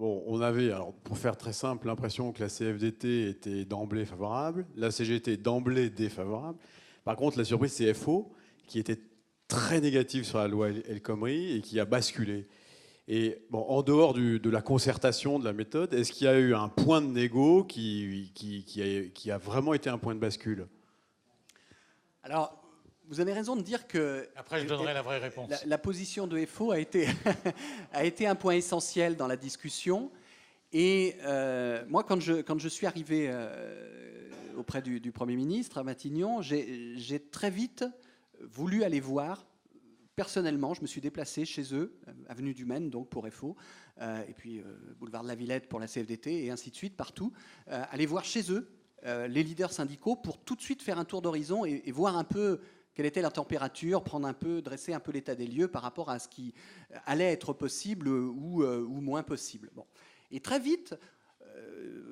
bon, on avait, alors, pour faire très simple, l'impression que la CFDT était d'emblée favorable, la CGT d'emblée défavorable. Par contre, la surprise, c'est FO, qui était très négative sur la loi El Khomri et qui a basculé. Et bon, en dehors de la concertation, de la méthode, est-ce qu'il y a eu un point de négo qui a vraiment été un point de bascule? Alors, vous avez raison de dire que... Après, je donnerai la vraie réponse. La position de FO a été, a été un point essentiel dans la discussion. Et moi, quand je suis arrivé auprès du Premier ministre à Matignon, j'ai très vite voulu aller voir. Personnellement, je me suis déplacé chez eux, avenue du Maine, donc pour FO, et puis boulevard de la Villette pour la CFDT, et ainsi de suite, partout. Aller voir chez eux les leaders syndicaux pour tout de suite faire un tour d'horizon et voir un peu quelle était la température, dresser un peu l'état des lieux par rapport à ce qui allait être possible ou moins possible. Bon. Et très vite,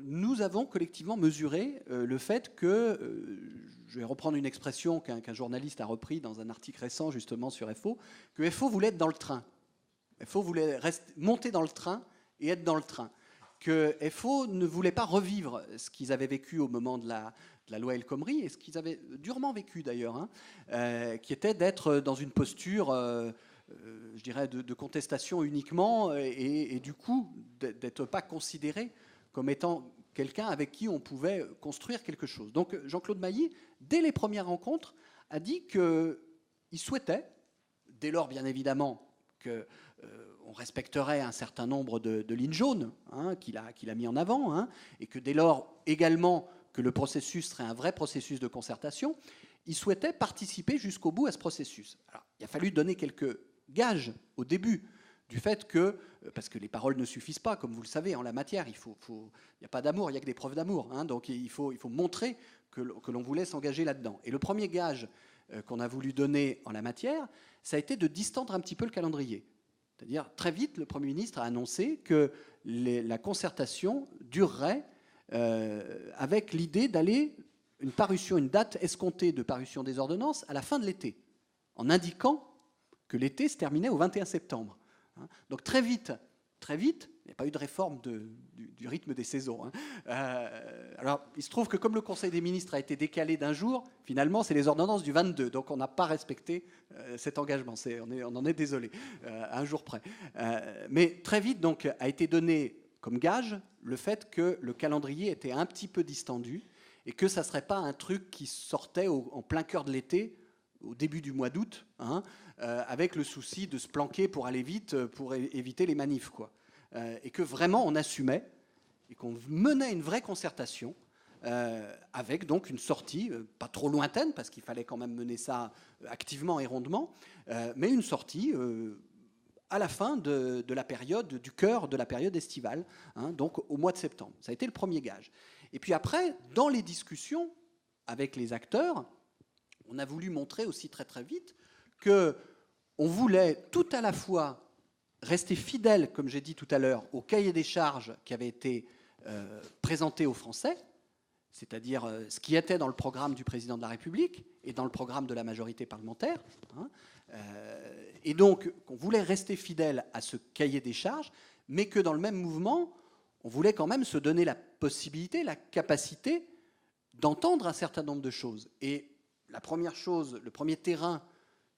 nous avons collectivement mesuré le fait que, je vais reprendre une expression qu'un journaliste a repris dans un article récent justement sur FO, que FO voulait être dans le train. FO voulait monter dans le train et être dans le train. Que FO ne voulait pas revivre ce qu'ils avaient vécu au moment de la loi El Khomri, et ce qu'ils avaient durement vécu d'ailleurs, hein, qui était d'être dans une posture, je dirais, de contestation uniquement, et du coup d'être pas considéré comme étant quelqu'un avec qui on pouvait construire quelque chose. Donc Jean-Claude Mailly, dès les premières rencontres, a dit qu'il souhaitait, dès lors bien évidemment qu'on respecterait un certain nombre de lignes jaunes, hein, qu'il a mis en avant, hein, et que dès lors également que le processus serait un vrai processus de concertation, il souhaitait participer jusqu'au bout à ce processus. Alors, il a fallu donner quelques gages au début du fait que, parce que les paroles ne suffisent pas, comme vous le savez, en la matière, il n'y a pas d'amour, il n'y a que des preuves d'amour, hein, donc il faut montrer que l'on voulait s'engager là-dedans. Et le premier gage qu'on a voulu donner en la matière, ça a été de distendre un petit peu le calendrier. C'est-à-dire, très vite, le Premier ministre a annoncé que la concertation durerait avec l'idée d'aller une date escomptée de parution des ordonnances à la fin de l'été, en indiquant que l'été se terminait au 21 septembre. Donc très vite, il n'y a pas eu de réforme du rythme des saisons. Alors, il se trouve que comme le Conseil des ministres a été décalé d'un jour, finalement, c'est les ordonnances du 22. Donc, on n'a pas respecté cet engagement. On en est désolé, à un jour près. Mais très vite, donc, a été donné comme gage le fait que le calendrier était un petit peu distendu et que ça ne serait pas un truc qui sortait en plein cœur de l'été, au début du mois d'août, hein, avec le souci de se planquer pour aller vite, pour éviter les manifs, quoi. Et que vraiment on assumait et qu'on menait une vraie concertation avec donc une sortie, pas trop lointaine, parce qu'il fallait quand même mener ça activement et rondement, mais une sortie à la fin de la période, du cœur de la période estivale, hein, donc au mois de septembre. Ça a été le premier gage. Et puis après, dans les discussions avec les acteurs, on a voulu montrer aussi très très vite qu'on voulait tout à la fois rester fidèle, comme j'ai dit tout à l'heure, au cahier des charges qui avait été présenté aux Français, c'est-à-dire ce qui était dans le programme du président de la République et dans le programme de la majorité parlementaire, hein, et donc on voulait rester fidèle à ce cahier des charges, mais que dans le même mouvement, on voulait quand même se donner la possibilité, la capacité d'entendre un certain nombre de choses. Et la première chose, le premier terrain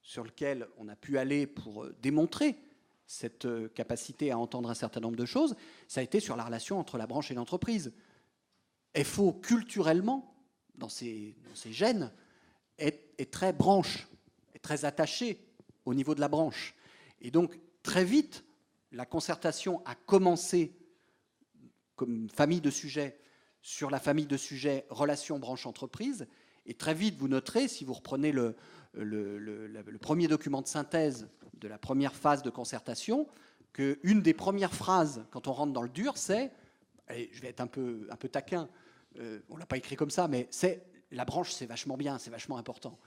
sur lequel on a pu aller pour démontrer cette capacité à entendre un certain nombre de choses, ça a été sur la relation entre la branche et l'entreprise. FO, culturellement, dans ses gènes, est très branche, est très attaché au niveau de la branche. Et donc, très vite, la concertation a commencé comme famille de sujets sur la famille de sujets relations branche-entreprise. Et très vite, vous noterez, si vous reprenez le premier document de synthèse de la première phase de concertation, qu'une des premières phrases, quand on rentre dans le dur, c'est, allez, je vais être un peu taquin, on ne l'a pas écrit comme ça, mais c'est la branche, c'est vachement bien, c'est vachement important.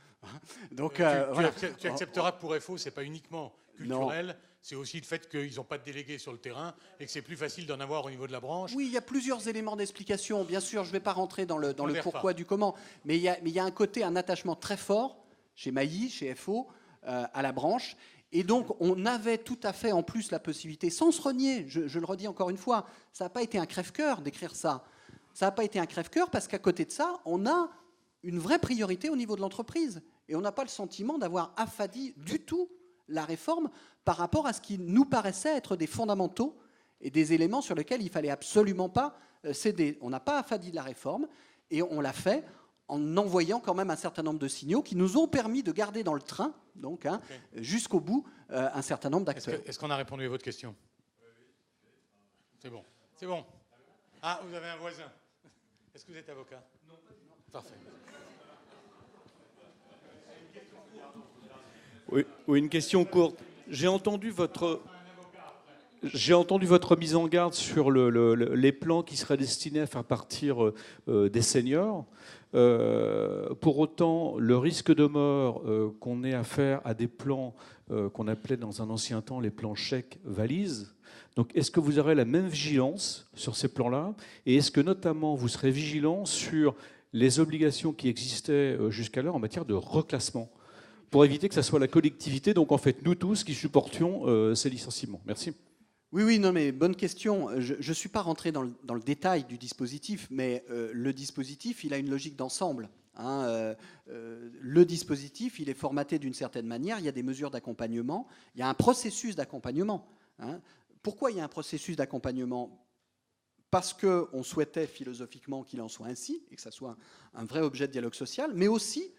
Donc, voilà. Tu accepteras que pour FO, ce n'est pas uniquement culturel, c'est aussi le fait qu'ils n'ont pas de délégués sur le terrain et que c'est plus facile d'en avoir au niveau de la branche. Oui, il y a plusieurs éléments d'explication. Bien sûr, je ne vais pas rentrer dans le pourquoi du comment, mais il y a un côté, un attachement très fort chez Mailly, chez FO, à la branche. Et donc, on avait tout à fait en plus la possibilité, sans se renier, je le redis encore une fois, ça n'a pas été un crève-cœur d'écrire ça. Ça n'a pas été un crève-cœur parce qu'à côté de ça, on a une vraie priorité au niveau de l'entreprise. Et on n'a pas le sentiment d'avoir affadi du tout la réforme par rapport à ce qui nous paraissait être des fondamentaux et des éléments sur lesquels il ne fallait absolument pas céder. On n'a pas affadi de la réforme et on l'a fait en envoyant quand même un certain nombre de signaux qui nous ont permis de garder dans le train, donc jusqu'au bout, un certain nombre d'acteurs. Est-ce qu'on a répondu à votre question? C'est bon. C'est bon. Ah, vous avez un voisin. Est-ce que vous êtes avocat? Non. Parfait. Oui, une question courte. J'ai entendu votre mise en garde sur les plans qui seraient destinés à faire partir des seniors. Pour autant, le risque de mort qu'on ait affaire à des plans qu'on appelait dans un ancien temps les plans chèques-valises. Donc, est-ce que vous aurez la même vigilance sur ces plans-là? Et est-ce que notamment vous serez vigilant sur les obligations qui existaient jusqu'alors en matière de reclassement, pour éviter que ce soit la collectivité, donc en fait nous tous, qui supportions ces licenciements? Merci. Oui, non, mais bonne question. Je ne suis pas rentré dans le détail du dispositif, mais le dispositif, il a une logique d'ensemble. Le dispositif, il est formaté d'une certaine manière. Il y a des mesures d'accompagnement. Il y a un processus d'accompagnement. Pourquoi il y a un processus d'accompagnement? Parce qu'on souhaitait philosophiquement qu'il en soit ainsi, et que ça soit un vrai objet de dialogue social, mais aussi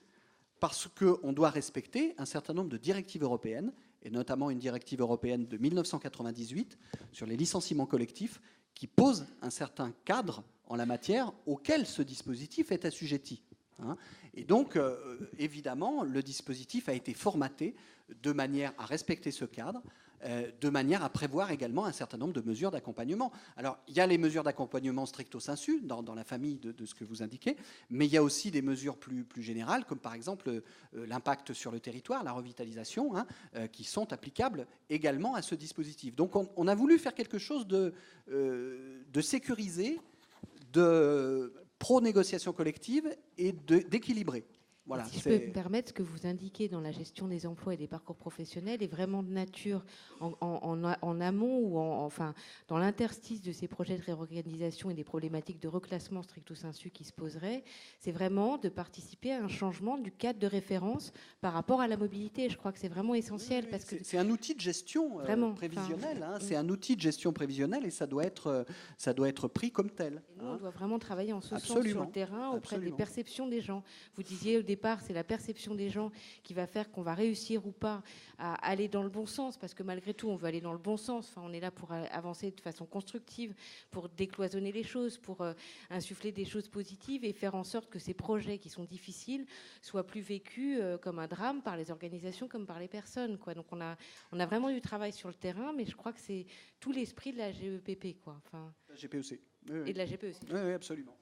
parce qu'on doit respecter un certain nombre de directives européennes, et notamment une directive européenne de 1998 sur les licenciements collectifs, qui pose un certain cadre en la matière auquel ce dispositif est assujetti. Et donc, évidemment, le dispositif a été formaté de manière à respecter ce cadre, de manière à prévoir également un certain nombre de mesures d'accompagnement. Alors, il y a les mesures d'accompagnement stricto sensu, dans la famille de ce que vous indiquez, mais il y a aussi des mesures plus générales, comme par exemple l'impact sur le territoire, la revitalisation, qui sont applicables également à ce dispositif. Donc, on a voulu faire quelque chose de sécurisé, de pro-négociation collective et d'équilibré. Voilà, si je peux me permettre, ce que vous indiquez dans la gestion des emplois et des parcours professionnels est vraiment de nature en amont ou enfin, dans l'interstice de ces projets de réorganisation et des problématiques de reclassement stricto sensu qui se poseraient, c'est vraiment de participer à un changement du cadre de référence par rapport à la mobilité. Je crois que c'est vraiment essentiel. Oui, parce que c'est un outil de gestion prévisionnelle. C'est un outil de gestion prévisionnelle et ça doit être pris comme tel. Et nous, on doit vraiment travailler en ce sens sur le terrain auprès des perceptions des gens. Vous disiez au départ, c'est la perception des gens qui va faire qu'on va réussir ou pas à aller dans le bon sens, parce que malgré tout, on veut aller dans le bon sens. Enfin, on est là pour avancer de façon constructive, pour décloisonner les choses, pour insuffler des choses positives et faire en sorte que ces projets qui sont difficiles soient plus vécus comme un drame par les organisations comme par les personnes, quoi. Donc on a vraiment du travail sur le terrain, mais je crois que c'est tout l'esprit de la GEPP, quoi. Enfin, la GPEC. Et de la GPEC. Oui, absolument.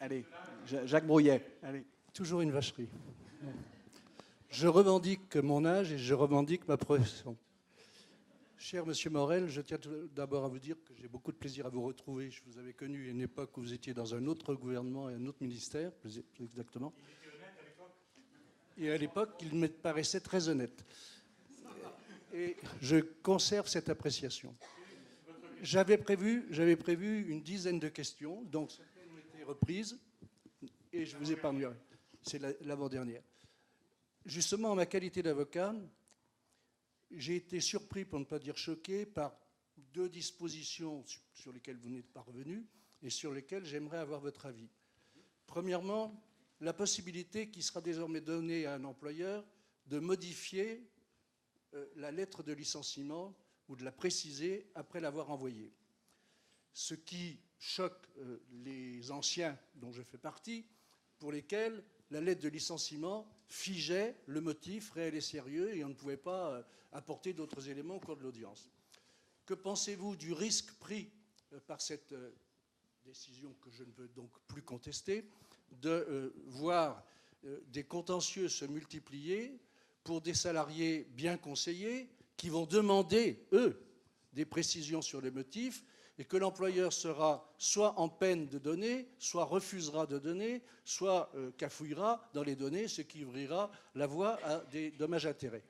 Allez, Jacques Brouillet. Allez. Toujours une vacherie. Je revendique mon âge et je revendique ma profession. Cher Monsieur Morel, je tiens d'abord à vous dire que j'ai beaucoup de plaisir à vous retrouver. Je vous avais connu à une époque où vous étiez dans un autre gouvernement et un autre ministère, plus exactement. Et à l'époque, il me paraissait très honnête. Et je conserve cette appréciation. J'avais prévu une dizaine de questions, donc reprise, et je vous épargnerai. C'est l'avant-dernière. Justement, en ma qualité d'avocat, j'ai été surpris, pour ne pas dire choqué, par deux dispositions sur lesquelles vous n'êtes pas revenu et sur lesquelles j'aimerais avoir votre avis. Premièrement, la possibilité qui sera désormais donnée à un employeur de modifier la lettre de licenciement ou de la préciser après l'avoir envoyée. Ce qui choque les anciens dont je fais partie, pour lesquels la lettre de licenciement figeait le motif réel et sérieux et on ne pouvait pas apporter d'autres éléments au cours de l'audience. Que pensez-vous du risque pris par cette décision que je ne peux donc plus contester, de voir des contentieux se multiplier pour des salariés bien conseillés qui vont demander, eux, des précisions sur les motifs et que l'employeur sera soit en peine de donner, soit refusera de donner, soit cafouillera dans les données, ce qui ouvrira la voie à des dommages-intérêts.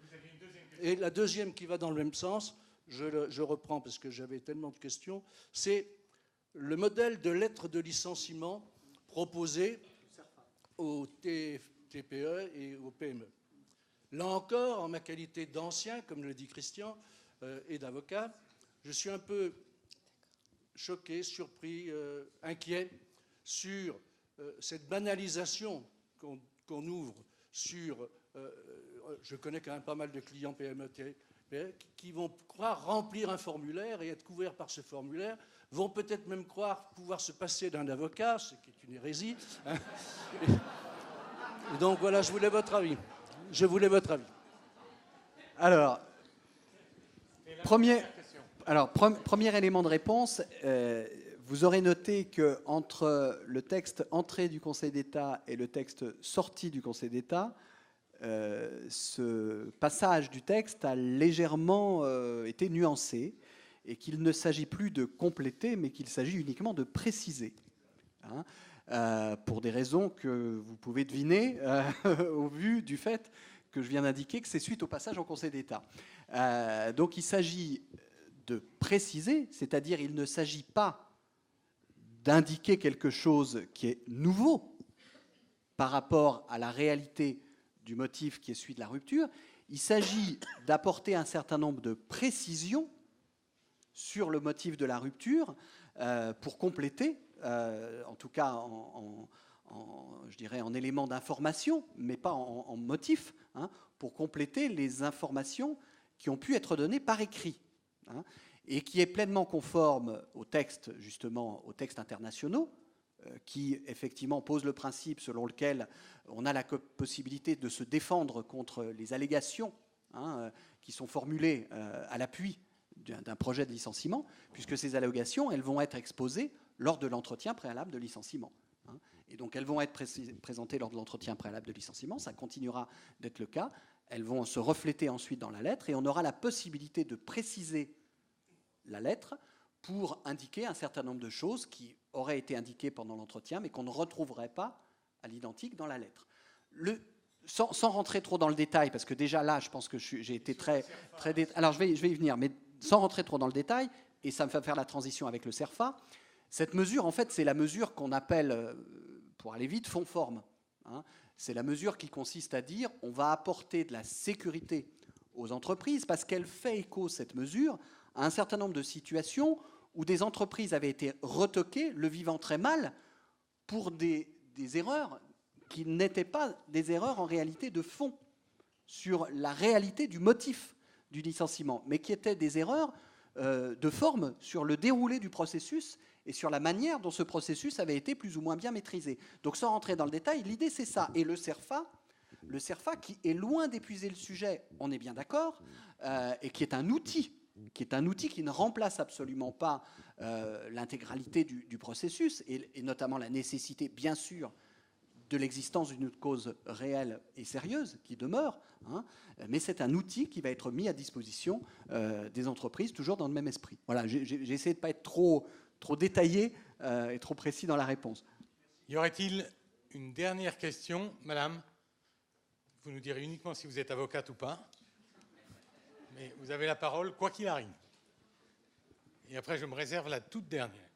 Et la deuxième qui va dans le même sens, je reprends parce que j'avais tellement de questions, c'est le modèle de lettre de licenciement proposé aux TPE et aux PME. Là encore, en ma qualité d'ancien, comme le dit Christian, et d'avocat, je suis un peu choqué, surpris, inquiet sur cette banalisation qu'on ouvre sur... je connais quand même pas mal de clients PME, qui vont croire remplir un formulaire et être couverts par ce formulaire, vont peut-être même croire pouvoir se passer d'un avocat, ce qui est une hérésie. Et donc voilà, je voulais votre avis. Alors, premier élément de réponse, vous aurez noté qu'entre le texte entré du Conseil d'État et le texte sorti du Conseil d'État, ce passage du texte a légèrement été nuancé et qu'il ne s'agit plus de compléter, mais qu'il s'agit uniquement de préciser. Pour des raisons que vous pouvez deviner au vu du fait que je viens d'indiquer que c'est suite au passage en Conseil d'État. Donc il s'agit de préciser, c'est-à-dire il ne s'agit pas d'indiquer quelque chose qui est nouveau par rapport à la réalité du motif qui est celui de la rupture. Il s'agit d'apporter un certain nombre de précisions sur le motif de la rupture pour compléter, en tout cas je dirais en élément d'information, mais pas en motif, pour compléter les informations qui ont pu être données par écrit, et qui est pleinement conforme aux textes, justement, aux textes internationaux, qui effectivement pose le principe selon lequel on a la possibilité de se défendre contre les allégations qui sont formulées à l'appui d'un projet de licenciement, puisque ces allégations, elles vont être exposées lors de l'entretien préalable de licenciement. Et donc elles vont être présentées lors de l'entretien préalable de licenciement, ça continuera d'être le cas, elles vont se refléter ensuite dans la lettre, et on aura la possibilité de préciser la lettre pour indiquer un certain nombre de choses qui auraient été indiquées pendant l'entretien, mais qu'on ne retrouverait pas à l'identique dans la lettre. Sans rentrer trop dans le détail, parce que déjà là, je pense que j'ai été très alors je vais y venir, mais sans rentrer trop dans le détail, et ça me fait faire la transition avec le CERFA, cette mesure, en fait, c'est la mesure qu'on appelle, pour aller vite, fond-forme. C'est la mesure qui consiste à dire on va apporter de la sécurité aux entreprises, parce qu'elle fait écho, cette mesure, à un certain nombre de situations où des entreprises avaient été retoquées, le vivant très mal, pour des erreurs qui n'étaient pas des erreurs en réalité de fond, sur la réalité du motif du licenciement, mais qui étaient des erreurs de forme sur le déroulé du processus et sur la manière dont ce processus avait été plus ou moins bien maîtrisé. Donc sans rentrer dans le détail, l'idée c'est ça. Et le CERFA qui est loin d'épuiser le sujet, on est bien d'accord, et qui est un outil qui ne remplace absolument pas l'intégralité du processus, et notamment la nécessité, bien sûr, de l'existence d'une cause réelle et sérieuse qui demeure, mais c'est un outil qui va être mis à disposition des entreprises, toujours dans le même esprit. Voilà, j'ai essayé de ne pas être trop détaillé et trop précis dans la réponse. Y aurait-il une dernière question, madame? Vous nous direz uniquement si vous êtes avocate ou pas. Mais vous avez la parole, quoi qu'il arrive. Et après, je me réserve la toute dernière.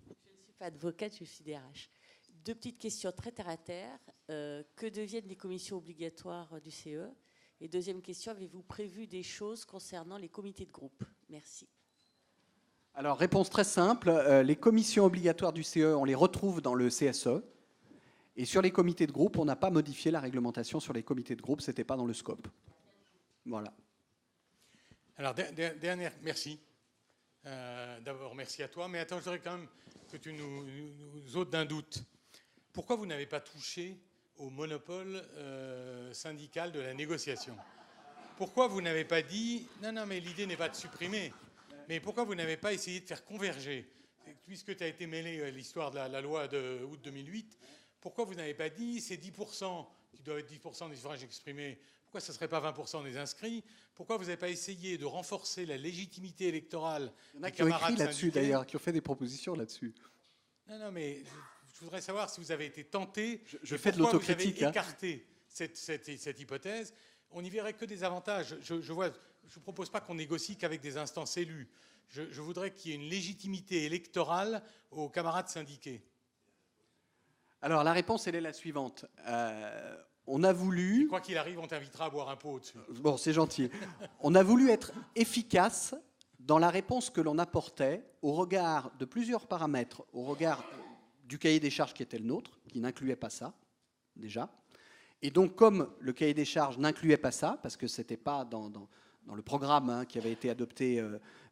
Je ne suis pas avocate, je suis DRH. Deux petites questions très terre à terre. Que deviennent les commissions obligatoires du CE? Et deuxième question, avez-vous prévu des choses concernant les comités de groupe? Merci. Alors, réponse très simple. Les commissions obligatoires du CE, on les retrouve dans le CSE. Et sur les comités de groupe, on n'a pas modifié la réglementation sur les comités de groupe. Ce n'était pas dans le scope. Voilà. Alors, dernière, merci. D'abord, merci à toi. Mais attends, je voudrais quand même que tu nous ôtes d'un doute. Pourquoi vous n'avez pas touché au monopole syndical de la négociation? Pourquoi vous n'avez pas dit, non, mais l'idée n'est pas de supprimer, mais pourquoi vous n'avez pas essayé de faire converger? Puisque tu as été mêlé à l'histoire de la loi de août 2008, pourquoi vous n'avez pas dit ces 10% qui doivent être 10% des suffrages exprimés Pourquoi ce ne serait pas 20% des inscrits? Pourquoi vous n'avez pas essayé de renforcer la légitimité électorale Il y en a des qui ont camarades écrit là-dessus, syndiqués? d'ailleurs, qui ont fait des propositions là-dessus. Non, mais je voudrais savoir si vous avez été tenté. Je fais de l'autocritique. Vous avez écarté cette hypothèse. On n'y verrait que des avantages. Je ne propose pas qu'on négocie qu'avec des instances élues. Je voudrais qu'il y ait une légitimité électorale aux camarades syndiqués. Alors, la réponse, elle est la suivante. On a voulu... Et quoi qu'il arrive, on t'invitera à boire un pot au-dessus. Bon, c'est gentil. On a voulu être efficace dans la réponse que l'on apportait au regard de plusieurs paramètres, au regard du cahier des charges qui était le nôtre, qui n'incluait pas ça, déjà. Et donc, comme le cahier des charges n'incluait pas ça, parce que ce n'était pas dans le programme qui avait été adopté,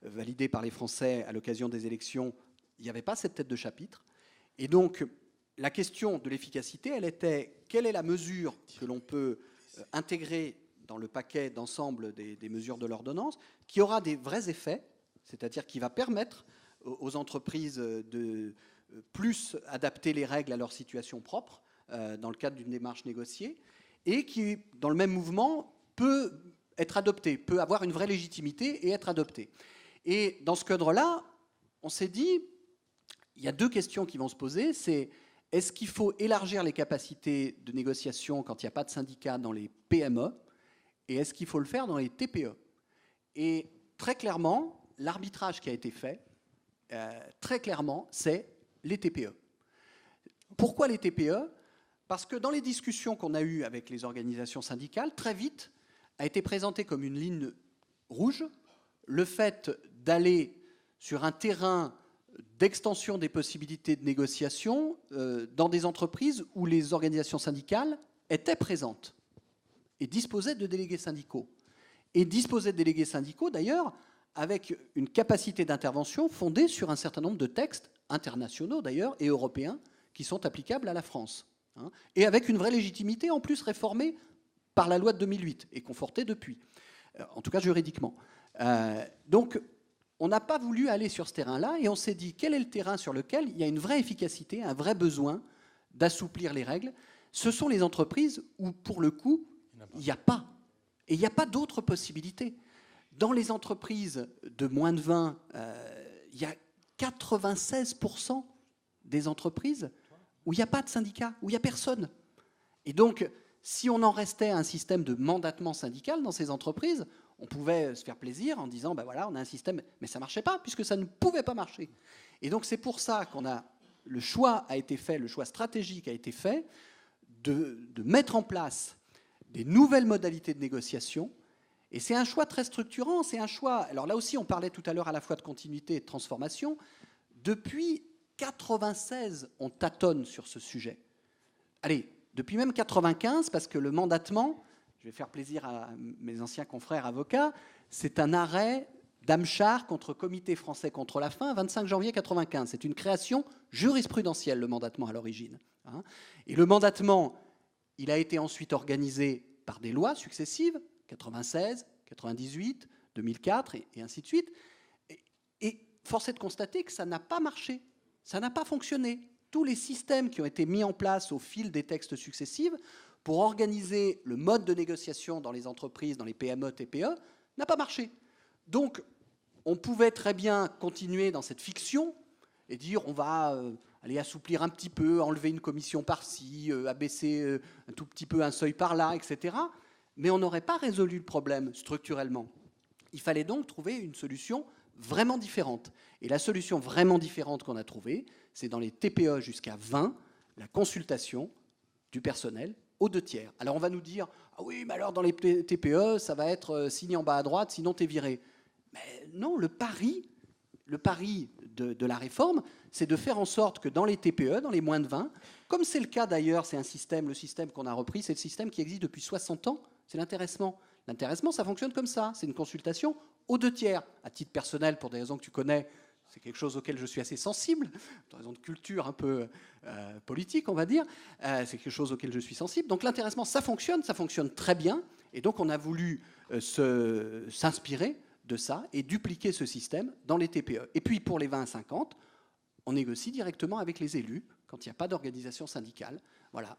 validé par les Français à l'occasion des élections, il n'y avait pas cette tête de chapitre. Et donc, la question de l'efficacité, elle était, quelle est la mesure que l'on peut intégrer dans le paquet d'ensemble des mesures de l'ordonnance, qui aura des vrais effets, c'est-à-dire qui va permettre aux entreprises de plus adapter les règles à leur situation propre, dans le cadre d'une démarche négociée, et qui, dans le même mouvement, peut être adopté, peut avoir une vraie légitimité et être adopté. Et dans ce cadre-là, on s'est dit, il y a deux questions qui vont se poser, c'est est-ce qu'il faut élargir les capacités de négociation quand il n'y a pas de syndicat dans les PME, et est-ce qu'il faut le faire dans les TPE? Et très clairement, l'arbitrage qui a été fait, très clairement, c'est les TPE. Pourquoi les TPE? Parce que dans les discussions qu'on a eues avec les organisations syndicales, très vite a été présenté comme une ligne rouge le fait d'aller sur un terrain d'extension des possibilités de négociation dans des entreprises où les organisations syndicales étaient présentes et disposaient de délégués syndicaux. Et disposaient de délégués syndicaux, d'ailleurs, avec une capacité d'intervention fondée sur un certain nombre de textes internationaux, d'ailleurs, et européens, qui sont applicables à la France. Et avec une vraie légitimité, en plus réformée par la loi de 2008 et confortée depuis, en tout cas juridiquement. Donc, on n'a pas voulu aller sur ce terrain-là et on s'est dit quel est le terrain sur lequel il y a une vraie efficacité, un vrai besoin d'assouplir les règles. Ce sont les entreprises où, pour le coup, il n'y a pas. Et il n'y a pas d'autres possibilités. Dans les entreprises de moins de 20, il y a 96% des entreprises où il n'y a pas de syndicat, où il n'y a personne. Et donc, si on en restait à un système de mandatement syndical dans ces entreprises, on pouvait se faire plaisir en disant, ben voilà, on a un système, mais ça ne marchait pas, puisque ça ne pouvait pas marcher. Et donc, c'est pour ça qu'on a, le choix a été fait, le choix stratégique a été fait de mettre en place des nouvelles modalités de négociation. Et c'est un choix très structurant, c'est un choix... Alors là aussi, on parlait tout à l'heure à la fois de continuité et de transformation. Depuis 1996, on tâtonne sur ce sujet. Allez, depuis même 1995, parce que le mandatement, je vais faire plaisir à mes anciens confrères avocats, c'est un arrêt d'Amchar contre Comité français contre la faim, 25 janvier 1995. C'est une création jurisprudentielle, le mandatement à l'origine. Et le mandatement, il a été ensuite organisé par des lois successives, 96, 98, 2004 et ainsi de suite. Et force est de constater que ça n'a pas marché, ça n'a pas fonctionné. Tous les systèmes qui ont été mis en place au fil des textes successifs pour organiser le mode de négociation dans les entreprises, dans les PME, TPE, n'a pas marché. Donc, on pouvait très bien continuer dans cette fiction et dire on va aller assouplir un petit peu, enlever une commission par-ci, abaisser un tout petit peu un seuil par-là, etc. Mais on n'aurait pas résolu le problème structurellement. Il fallait donc trouver une solution vraiment différente. Et la solution vraiment différente qu'on a trouvée, c'est dans les TPE jusqu'à 20, la consultation du personnel aux 2 tiers. Alors on va nous dire, ah oui, mais alors dans les TPE, ça va être signé en bas à droite, sinon t'es viré. Mais non, le pari de la réforme, c'est de faire en sorte que dans les TPE, dans les moins de 20, comme c'est le cas d'ailleurs, c'est un système, le système qu'on a repris, c'est le système qui existe depuis 60 ans, c'est l'intéressement. L'intéressement, ça fonctionne comme ça, c'est une consultation aux 2 tiers. À titre personnel, pour des raisons que tu connais, c'est quelque chose auquel je suis assez sensible, pour des raisons de culture un peu politique, on va dire, c'est quelque chose auquel je suis sensible. Donc l'intéressement, ça fonctionne très bien, et donc on a voulu s'inspirer de ça et dupliquer ce système dans les TPE. Et puis pour les 20 à 50, on négocie directement avec les élus quand il n'y a pas d'organisation syndicale. Voilà.